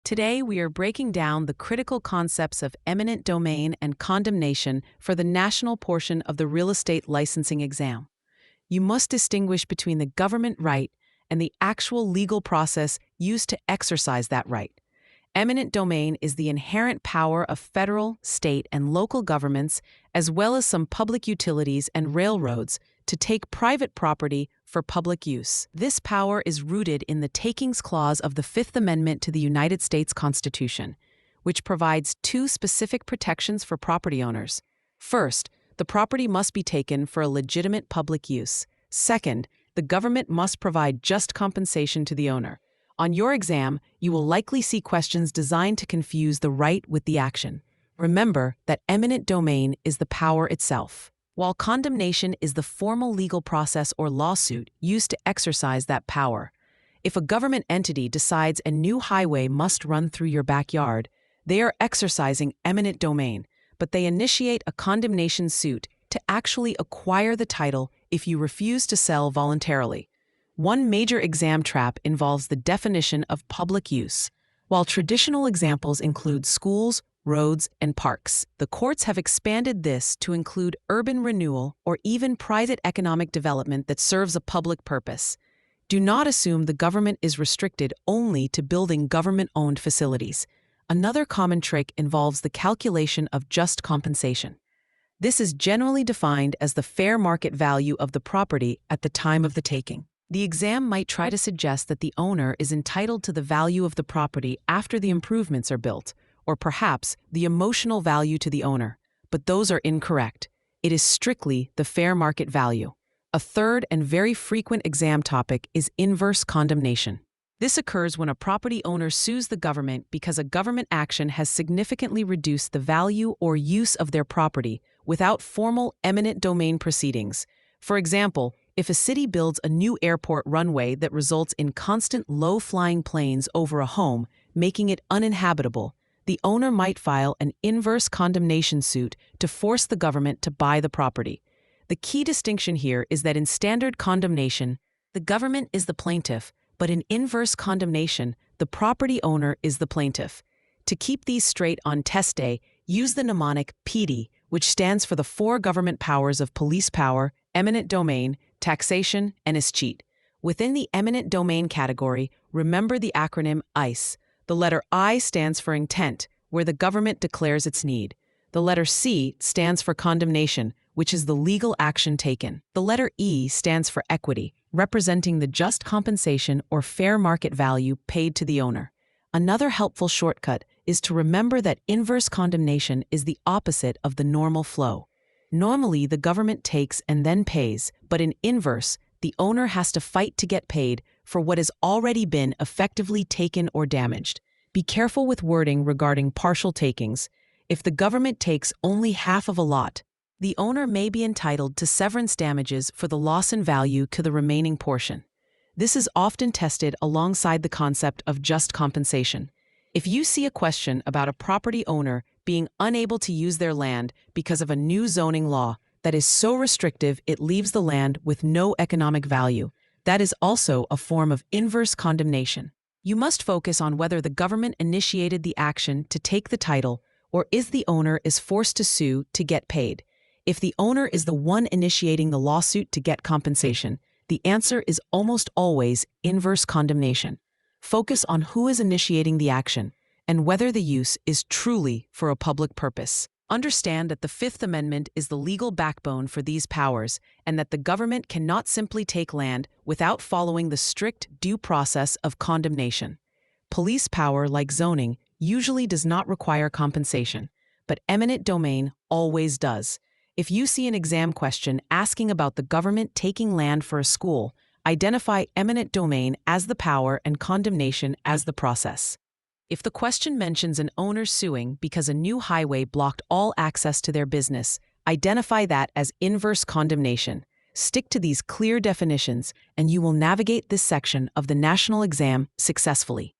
Today, we are breaking down the critical concepts of eminent domain and condemnation for the national portion of the real estate licensing exam. You must distinguish between the government right and the actual legal process used to exercise that right. Eminent domain is the inherent power of federal, state, and local governments, as well as some public utilities and railroads, to take private property for public use. This power is rooted in the Takings Clause of the Fifth Amendment to the United States Constitution, which provides two specific protections for property owners. First, the property must be taken for a legitimate public use. Second, the government must provide just compensation to the owner. On your exam, you will likely see questions designed to confuse the right with the action. Remember that eminent domain is the power itself, while condemnation is the formal legal process or lawsuit used to exercise that power. If a government entity decides a new highway must run through your backyard, they are exercising eminent domain, but they initiate a condemnation suit to actually acquire the title if you refuse to sell voluntarily. One major exam trap involves the definition of public use. While traditional examples include schools, roads, and parks, the courts have expanded this to include urban renewal or even private economic development that serves a public purpose. Do not assume the government is restricted only to building government-owned facilities. Another common trick involves the calculation of just compensation. This is generally defined as the fair market value of the property at the time of the taking. The exam might try to suggest that the owner is entitled to the value of the property after the improvements are built, or perhaps the emotional value to the owner, but those are incorrect. It is strictly the fair market value. A third and very frequent exam topic is inverse condemnation. This occurs when a property owner sues the government because a government action has significantly reduced the value or use of their property without formal eminent domain proceedings. For example, if a city builds a new airport runway that results in constant low-flying planes over a home, making it uninhabitable, the owner might file an inverse condemnation suit to force the government to buy the property. The key distinction here is that in standard condemnation, the government is the plaintiff, but in inverse condemnation, the property owner is the plaintiff. To keep these straight on test day, use the mnemonic PD, which stands for the four government powers of police power, eminent domain, taxation, and escheat. Within the eminent domain category, remember the acronym ICE. The letter I stands for intent, where the government declares its need. The letter C stands for condemnation, which is the legal action taken. The letter E stands for equity, representing the just compensation or fair market value paid to the owner. Another helpful shortcut is to remember that inverse condemnation is the opposite of the normal flow. Normally, the government takes and then pays, but in inverse, the owner has to fight to get paid for what has already been effectively taken or damaged. Be careful with wording regarding partial takings. If the government takes only half of a lot, the owner may be entitled to severance damages for the loss in value to the remaining portion. This is often tested alongside the concept of just compensation. If you see a question about a property owner being unable to use their land because of a new zoning law that is so restrictive it leaves the land with no economic value, that is also a form of inverse condemnation. You must focus on whether the government initiated the action to take the title or if the owner is forced to sue to get paid. If the owner is the one initiating the lawsuit to get compensation, the answer is almost always inverse condemnation. Focus on who is initiating the action and whether the use is truly for a public purpose. Understand that the Fifth Amendment is the legal backbone for these powers and that the government cannot simply take land without following the strict due process of condemnation. Police power, like zoning, usually does not require compensation, but eminent domain always does. If you see an exam question asking about the government taking land for a school, identify eminent domain as the power and condemnation as the process. If the question mentions an owner suing because a new highway blocked all access to their business, identify that as inverse condemnation. Stick to these clear definitions, and you will navigate this section of the national exam successfully.